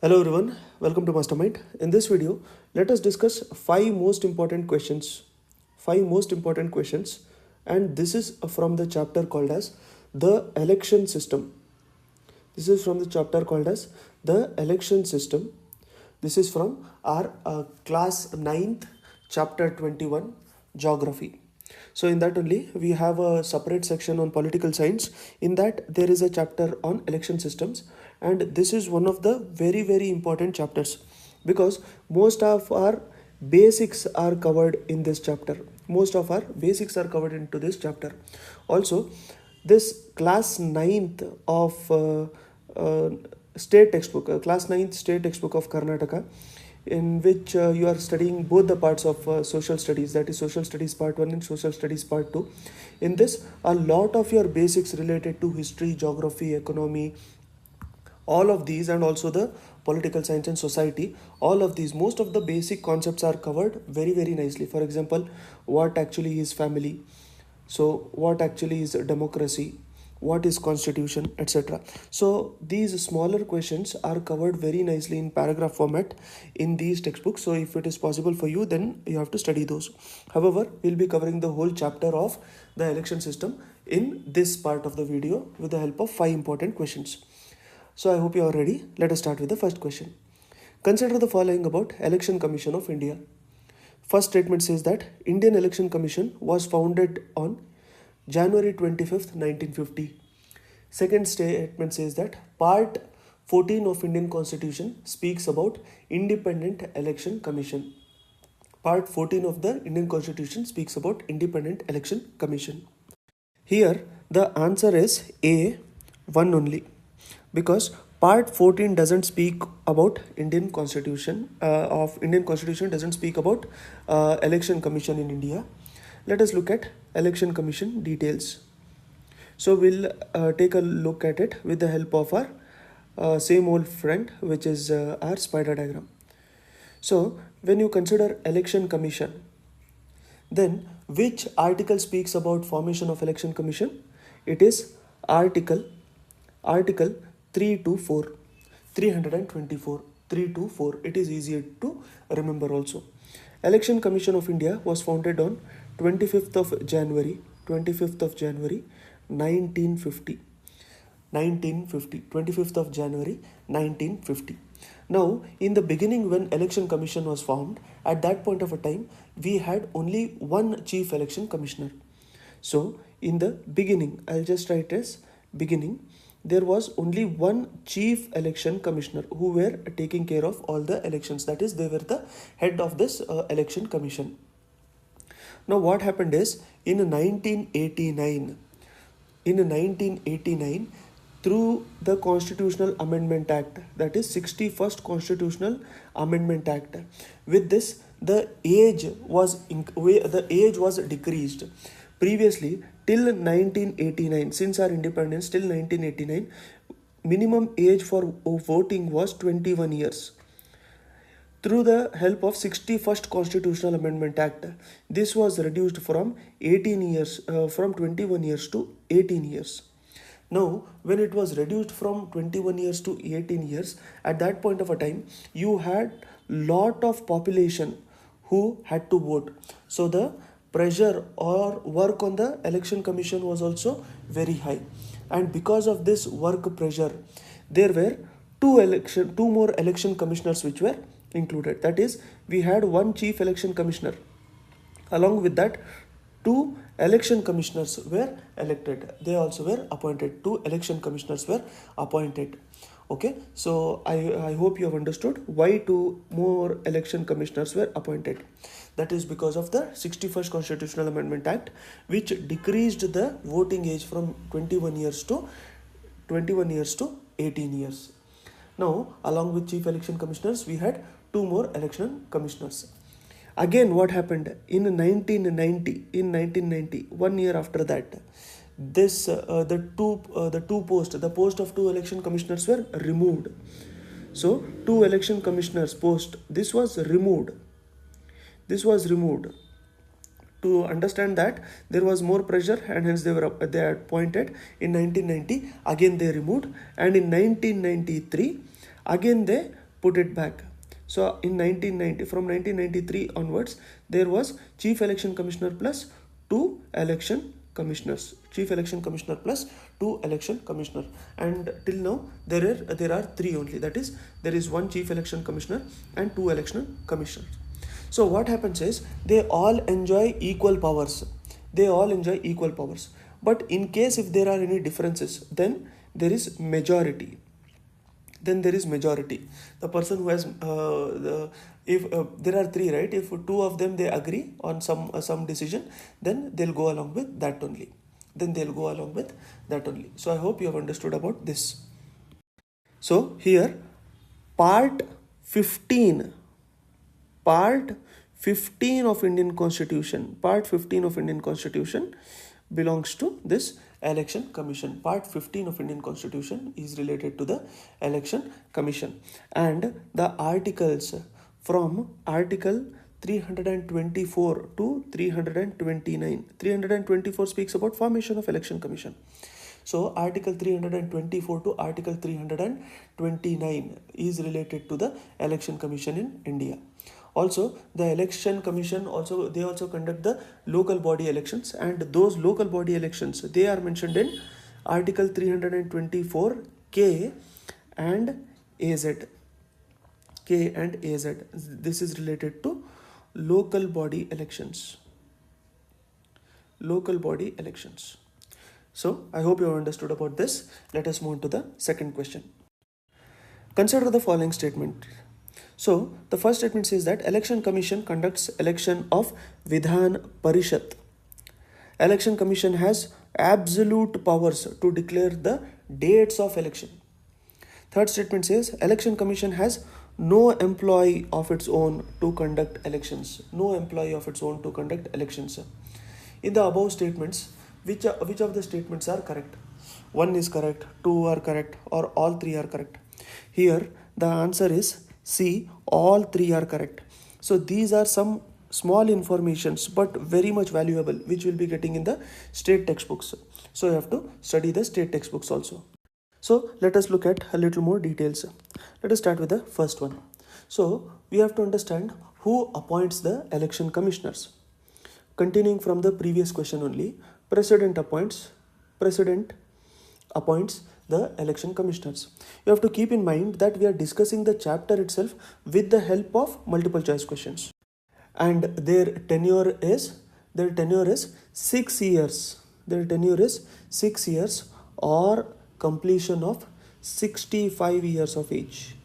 Hello everyone, welcome to Mastermind. In this video, let us discuss five most important questions. Five most important questions, and this is from the chapter called as the election system. This is from the chapter called as the election system. This is from our class 9th, chapter 21, geography. So in that only we have a separate section on political science. In that there is a chapter on election systems, and this is one of the very important chapters because most of our basics are covered in this chapter. Most of our basics are covered into this chapter. Also, this class 9th of state textbook, class 9th state textbook of Karnataka, in which you are studying both the parts of social studies, that is social studies part 1 and social studies part 2. In this, a lot of your basics related to history, geography, economy, all of these, and also the political science and society, all of these, most of the basic concepts are covered very nicely. For example, what actually is family, so what actually is democracy, what is constitution, etc. So these smaller questions are covered very nicely in paragraph format in these textbooks. So if it is possible for you, then you have to study those. However, we'll be covering the whole chapter of the election system in this part of the video with the help of 5 important questions. So I hope you are ready. Let us start with the first question. Consider the following about Election Commission of India. First statement says that Indian Election Commission was founded on January 25th, 1950. Second statement says that Part 14 of Indian Constitution speaks about Independent Election Commission. Part 14 of the Indian Constitution speaks about Independent Election Commission. Here the answer is A, one only, because Part 14 doesn't speak about Indian Constitution doesn't speak about Election Commission in India. Let us look at Election Commission details. So we'll take a look at it with the help of our same old friend, which is our spider diagram. So when you consider Election Commission, then which article speaks about formation of Election Commission? It is Article 324, 324, 324. It is easier to remember also. Election Commission of India was founded on 25th of January 1950. 25th of January 1950. Now, in the beginning, when Election Commission was formed, at that point of a time, we had only one Chief Election Commissioner. So, in the beginning, I'll just write as beginning, there was only one Chief Election Commissioner who were taking care of all the elections. That is, they were the head of this Election Commission. Now what happened is, in 1989, through the Constitutional Amendment Act, that is 61st Constitutional Amendment Act, with this the age was decreased. Previously, till 1989, since our independence till 1989, minimum age for voting was 21 years. Through the help of 61st Constitutional Amendment Act, this was reduced from 21 years to 18 years. Now, when it was reduced from 21 years to 18 years, at that point of a time, you had lot of population who had to vote. So the pressure or work on the Election Commission was also very high. And because of this work pressure, there were two more election commissioners which were included. That is, we had one Chief Election Commissioner. Along with that, 2 election commissioners were elected. They also were appointed. 2 election commissioners were appointed. Okay, so I hope you have understood why 2 more election commissioners were appointed. That is because of the 61st Constitutional Amendment Act, which decreased the voting age from 21 years to 18 years. Now, along with Chief Election Commissioners, we had 2 more election commissioners. Again, what happened in 1990, 1 year after that, this the post of 2 election commissioners were removed. So 2 election commissioners post, this was removed. To understand that there was more pressure, and hence they are appointed. In 1990, again they removed, and in 1993 again they put it back. So in 1990, from 1993 onwards, there was Chief Election Commissioner plus 2 election commissioners. Chief Election Commissioner plus 2 election commissioner. And till now, there are 3 only. That is, there is 1 Chief Election Commissioner and 2 election commissioners. So what happens is, they all enjoy equal powers. They all enjoy equal powers. But in case if there are any differences, then there is majority. The person who has if there are 3, right? If 2 of them they agree on some decision, then they'll go along with that only. So I hope you have understood about this. So here, part 15 of Indian Constitution belongs to this Election Commission. Part 15 of Indian Constitution is related to the Election Commission, and the articles from Article 324 to 329. 324 speaks about formation of Election Commission. So Article 324 to Article 329 is related to the Election Commission in India. Also, the Election Commission also conduct the local body elections, and those local body elections, they are mentioned in Article 324 K and AZ. This is related to local body elections. So I hope you have understood about this. Let us move on to the second question. Consider the following statement. So the first statement says that Election Commission conducts election of Vidhan Parishad. Election Commission has absolute powers to declare the dates of election. Third statement says Election Commission has no employee of its own to conduct elections. In the above statements, which of the statements are correct? 1 is correct, 2 are correct, or all 3 are correct? Here the answer is C, all 3 are correct. So these are some small informations but very much valuable, which will be getting in the state textbooks. So you have to study the state textbooks also. So let us look at a little more details. Let us start with the first one. So we have to understand who appoints the election commissioners. Continuing from the previous question only, President appoints the election commissioners. You have to keep in mind that we are discussing the chapter itself with the help of multiple choice questions, and their tenure is 6 years. Or completion of 65 years of age.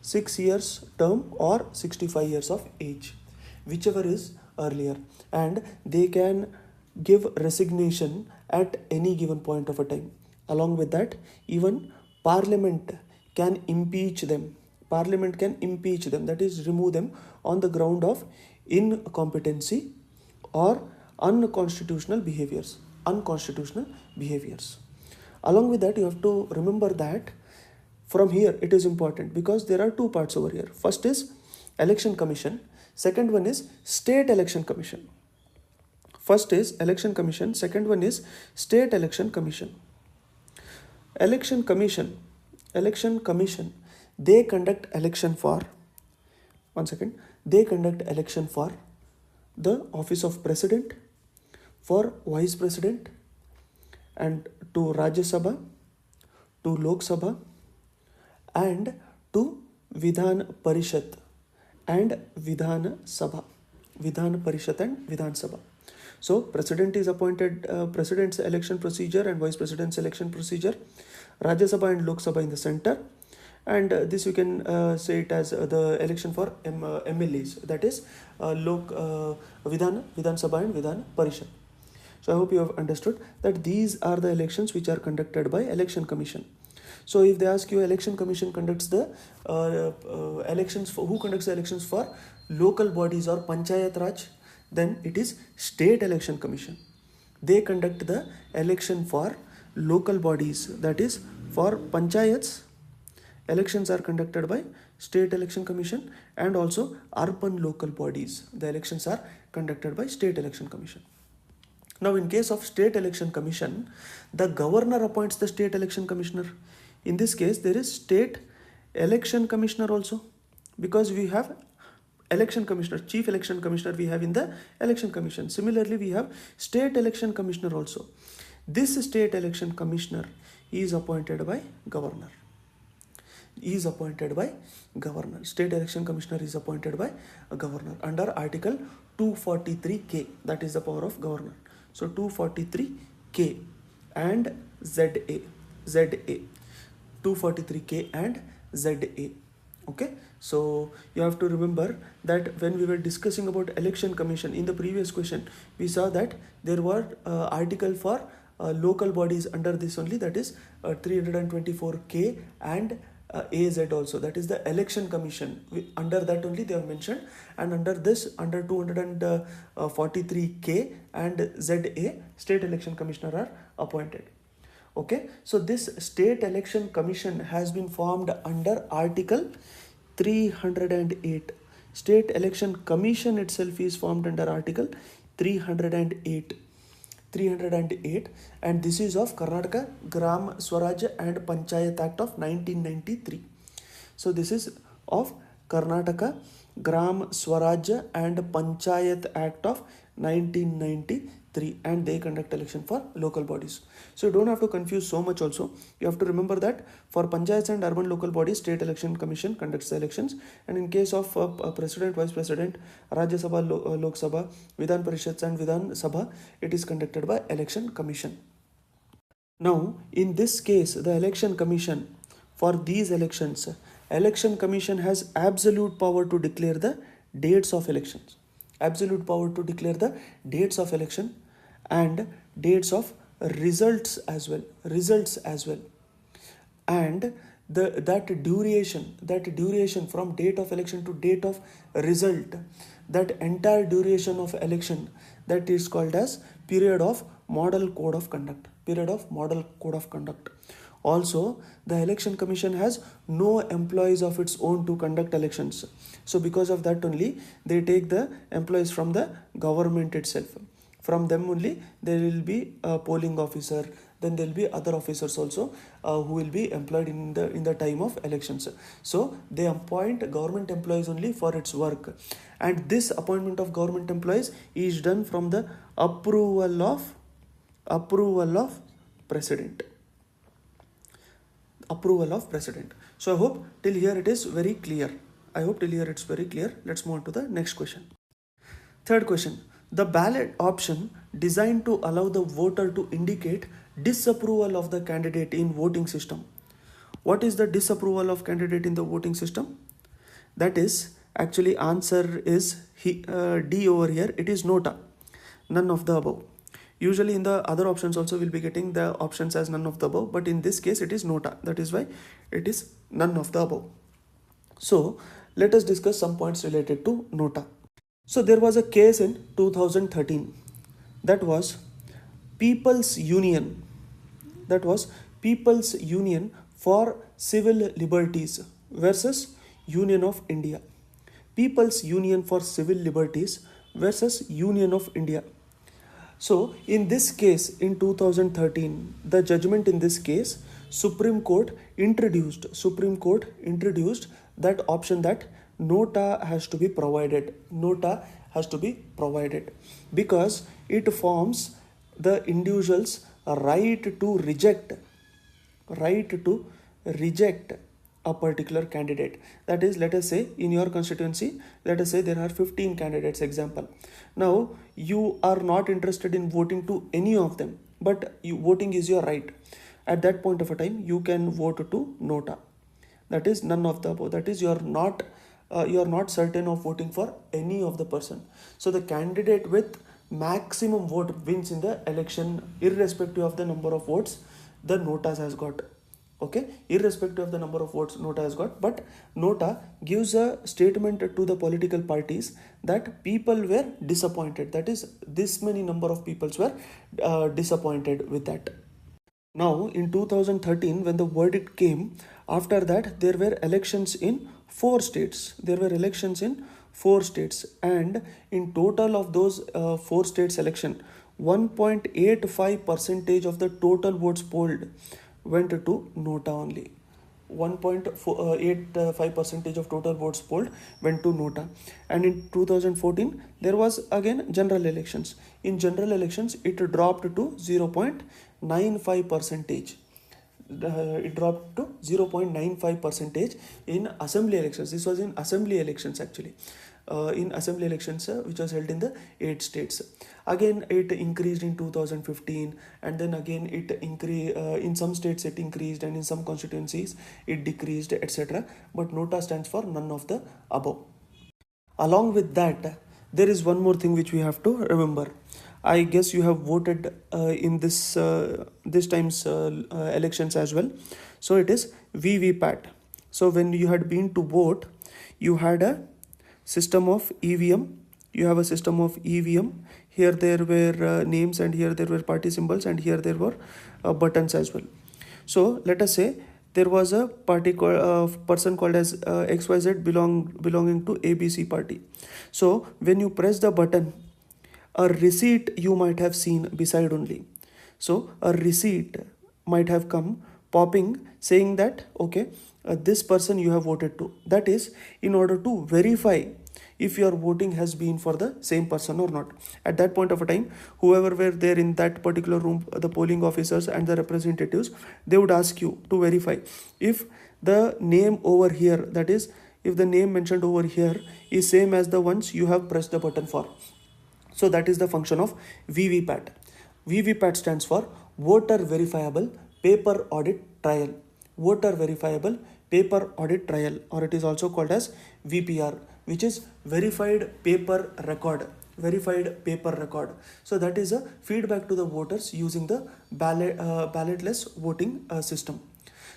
6 years term or 65 years of age, whichever is earlier, and they can give resignation at any given point of a time. Along with that, even Parliament can impeach them. That is, remove them on the ground of incompetency or unconstitutional behaviors. Along with that, you have to remember that from here it is important because there are 2 parts over here. First is Election Commission. Second one is State Election Commission. First is Election Commission. Second one is State Election Commission. Election Commission, they conduct election for the office of President, for Vice President, and to Rajya Sabha, to Lok Sabha, and to Vidhan Parishad and Vidhan Sabha. So President is appointed, President's election procedure and Vice President's election procedure, Rajya Sabha and Lok Sabha in the center, and this you can say it as the election for MLAs, that is Vidhan Sabha and Vidhan Parishad. So I hope you have understood that these are the elections which are conducted by Election Commission. So if they ask you, Election Commission conducts the elections for, who conducts the elections for local bodies or Panchayat Raj, then it is State Election Commission. They conduct the election for local bodies, that is for Panchayats. Elections are conducted by State Election Commission, and also urban local bodies. The elections are conducted by State Election Commission. Now in case of State Election Commission, the governor appoints the State Election Commissioner. In this case, there is State election commissioner also, because we have election commissioner, chief election commissioner we have in the election commission. Similarly, we have state election commissioner also. This state election commissioner is appointed by governor. State election commissioner is appointed by a governor under article 243K, that is the power of governor. So 243K and ZA 243K and ZA. Okay, so you have to remember that when we were discussing about election commission in the previous question, we saw that there were article for local bodies under this only, that is 324K and AZ also, that is the election commission. Under that only they have mentioned, and under this, under 243K and ZA, state election commissioner are appointed. Okay, so this state election commission has been formed under article 308. State election commission itself is formed under article 308, and this is of Karnataka Gram Swaraj and Panchayat Act of 1993. So this is of Karnataka Gram Swaraj and Panchayat Act of 1993, and they conduct election for local bodies. So you don't have to confuse so much also. You have to remember that for panchayats and urban local bodies, state election commission conducts the elections, and in case of president, vice president, Rajya Sabha, Lok Sabha, Vidhan Parishads and Vidhan Sabha, it is conducted by election commission. Now in this case, the election commission, for these elections, election commission has absolute power to declare the dates of elections. Absolute power to declare the dates of election and dates of results as well. And that duration from date of election to date of result, that entire duration of election, that is called as period of model code of conduct. Also, the election commission has no employees of its own to conduct elections. So because of that only, they take the employees from the government itself. From them only there will be a polling officer, then there will be other officers also who will be employed in the time of elections. So they appoint government employees only for its work, and this appointment of government employees is done from the approval of president. So I hope till here it is very clear. Let's move on to the next question. Third question. The ballot option designed to allow the voter to indicate disapproval of the candidate in voting system. What is the disapproval of candidate in the voting system? That is, actually answer is D over here. It is Nota. None of the above. Usually in the other options also we'll be getting the options as none of the above, but in this case it is Nota. That is why it is none of the above. So let us discuss some points related to Nota. So there was a case in 2013, that was People's Union for Civil Liberties versus Union of India. People's Union for Civil Liberties versus Union of India. So in this case, in 2013, the judgment in this case, Supreme Court introduced that option that Nota has to be provided. Because it forms the individual's right to reject a particular candidate. That is, let us say in your constituency, let us say there are 15 candidates, example. Now you are not interested in voting to any of them, but voting is your right. At that point of a time, you can vote to Nota. That is none of the above. That is, you are not certain of voting for any of the person. So the candidate with maximum vote wins in the election, irrespective of the number of votes the Nota has got. Okay, irrespective of the number of votes Nota has got, but Nota gives a statement to the political parties that people were disappointed. That is, this many number of people were disappointed with that. Now in 2013, when the verdict came, after that there were elections in 4 states. And in total of those 4 states election, 1.85% of the total votes polled went to Nota only. 1.85% of total votes polled went to Nota. And in 2014 there was again general elections. In general elections it dropped to 0.95 percentage. It dropped to 0.95 percentage in assembly elections. This was in assembly elections actually. In assembly elections which was held in the 8 states. Again it increased in 2015, and then again it increased in some states it increased, and in some constituencies it decreased, etc. But Nota stands for none of the above. Along with that, there is one more thing which we have to remember. I guess you have voted in this time's elections as well. So it is VVPAT. So when you had been to vote, you had a system of EVM. You have a system of EVM. Here there were names, and here there were party symbols, and here there were buttons as well. So let us say there was a person called as XYZ belonging to ABC party. So when you press the button, a receipt you might have seen beside only. So a receipt might have come popping saying that okay, this person you have voted to. That is in order to verify if your voting has been for the same person or not. At that point of a time, whoever were there in that particular room, the polling officers and the representatives, they would ask you to verify if the name over here, that is if the name mentioned over here is same as the ones you have pressed the button for. So that is the function of VVPAT. VVPAT stands for Voter Verifiable Paper Audit Trial. Voter Verifiable Paper Audit Trial, or it is also called as VPR, which is Verified Paper Record. Verified paper record. So that is a feedback to the voters using the ballotless voting system.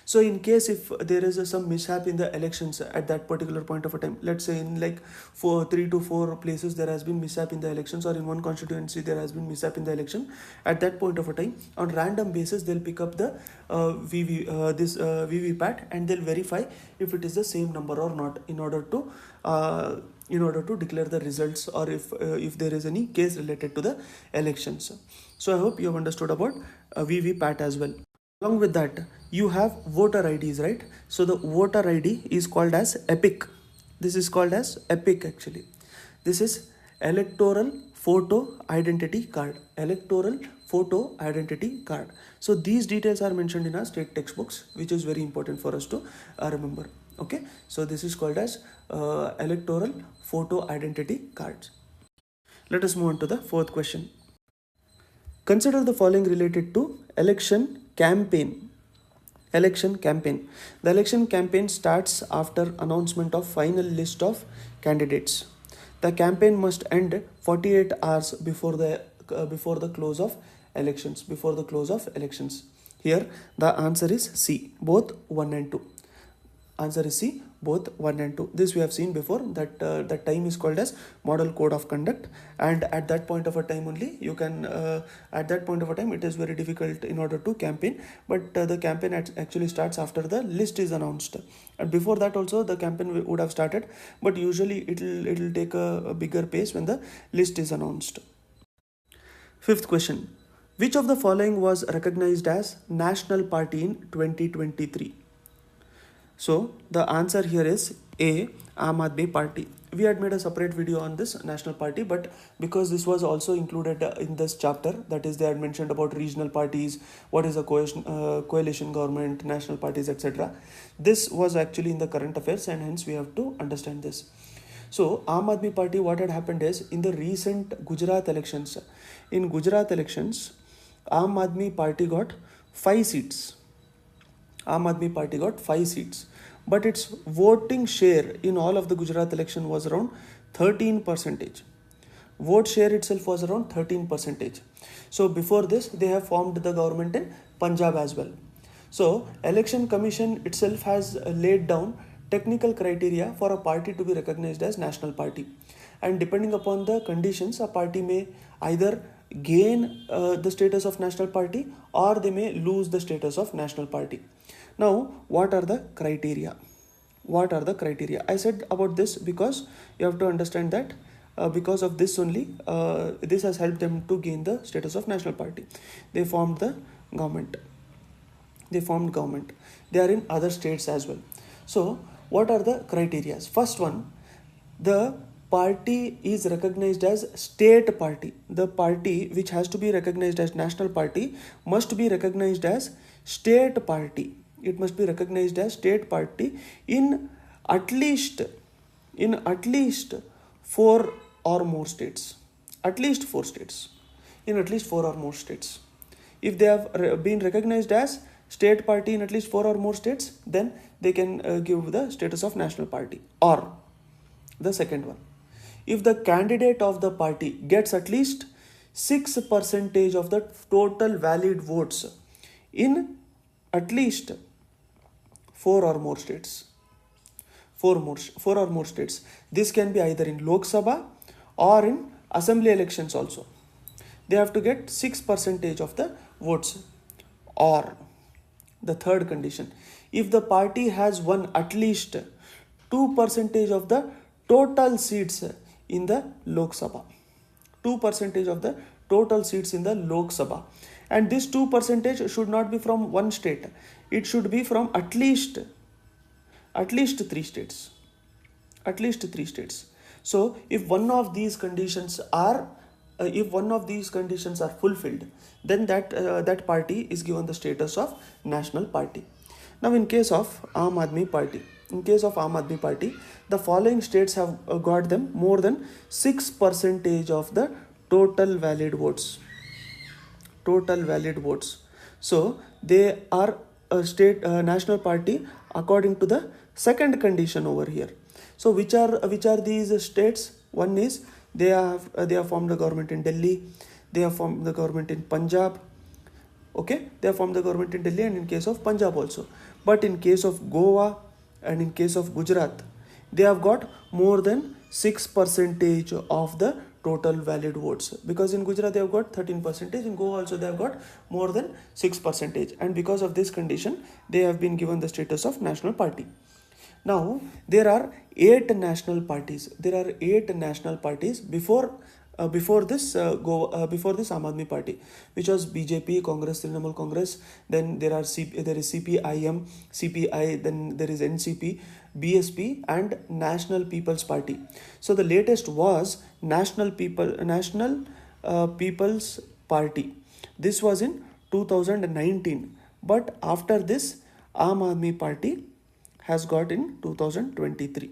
So in case if there is some mishap in the elections at that particular point of a time, let's say in like 3 to 4 places there has been mishap in the elections, or in one constituency there has been mishap in the election, at that point of a time on random basis they'll pick up the VVPAT and they'll verify if it is the same number or not in order to declare the results, or if there is any case related to the elections. So I hope you have understood about VVPAT as well. Along with that, you have voter IDs, right? So the voter ID is called as EPIC. This is called as EPIC actually. This is Electoral Photo Identity Card. Electoral Photo Identity Card. So these details are mentioned in our state textbooks, which is very important for us to remember. Okay, so this is called as Electoral Photo Identity Cards. Let us move on to the fourth question. Consider the following related to election campaign. Election campaign. The election campaign starts after announcement of final list of candidates. The campaign must end 48 hours before the close of elections. Before the close of elections. Here the answer is C, both 1 and 2. Answer is C, both 1 and 2. This we have seen before, that that time is called as model code of conduct, and at that point of a time only you can at that point of a time it is very difficult in order to campaign, but the campaign actually starts after the list is announced, and before that also the campaign would have started, but usually it'll take a bigger pace when the list is announced. Fifth question. Which of the following was recognized as national party in 2023? So the answer here is A, Aam Aadmi Party. We had made a separate video on this national party, but because this was also included in this chapter, that is they had mentioned about regional parties, what is a coalition government, national parties, etc. This was actually in the current affairs, and hence we have to understand this. So Aam Aadmi Party, what had happened is in the recent Gujarat elections, Aam Aadmi Party got 5 seats. Aam Aadmi Party got 5 seats. But its voting share in all of the Gujarat election was around 13%. Vote share itself was around 13%. So before this, they have formed the government in Punjab as well. So Election Commission itself has laid down technical criteria for a party to be recognized as national party. And depending upon the conditions, a party may either gain the status of national party, or they may lose the status of national party. Now, what are the criteria? What are the criteria? I said about this because you have to understand that because of this only, this has helped them to gain the status of national party. They formed the government. They formed government. They are in other states as well. So what are the criteria? First one, the party is recognized as state party. The party which has to be recognized as national party must be recognized as state party. It must be recognized as state party in at least four or more states. At least four states. In at least four or more states. If they have been recognized as state party in at least four or more states, then they can give the status of national party. Or the second one, if the candidate of the party gets at least 6% of the total valid votes in at least four or more states. Four or more states. This can be either in Lok Sabha or in assembly elections also. They have to get 6% of the votes. Or the third condition, if the party has won at least 2% of the total seats in the Lok Sabha. 2% of the total seats in the Lok Sabha. And this 2% should not be from one state. It should be from at least 3 states. At least 3 states. So if one of these conditions are fulfilled, then that party is given the status of national party. Now in case of Aam Aadmi Party, the following states have got them more than 6% of the total valid votes. So they are a state national party according to the second condition over here. So which are these states? One is they have formed the government in Delhi. They have formed the government in Punjab. Okay, they have formed the government in Delhi and in case of Punjab also. But in case of Goa and in case of Gujarat, they have got more than 6% of the total valid votes. Because in Gujarat they have got 13%, in Goa also they have got more than 6%. And because of this condition, they have been given the status of national party. Now, there are 8 national parties. Before this Aam Aadmi Party, which was BJP, Congress, Trinamool Congress. Then there is CPIM, CPI. Then there is NCP, BSP, and National People's Party. So the latest was National People's Party. This was in 2019. But after this, Aam Aadmi Party has got in 2023.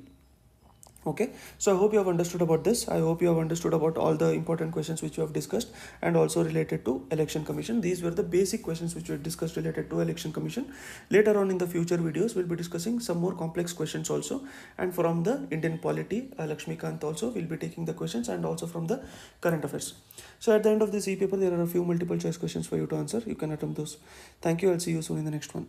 Okay, so I hope you have understood about this. I hope you have understood about all the important questions which we have discussed and also related to Election Commission. These were the basic questions which we discussed related to Election Commission. Later on in the future videos, we'll be discussing some more complex questions also. And from the Indian polity, Lakshmikant also will be taking the questions, and also from the current affairs. So at the end of this e-paper, there are a few multiple choice questions for you to answer. You can attempt those. Thank you. I'll see you soon in the next one.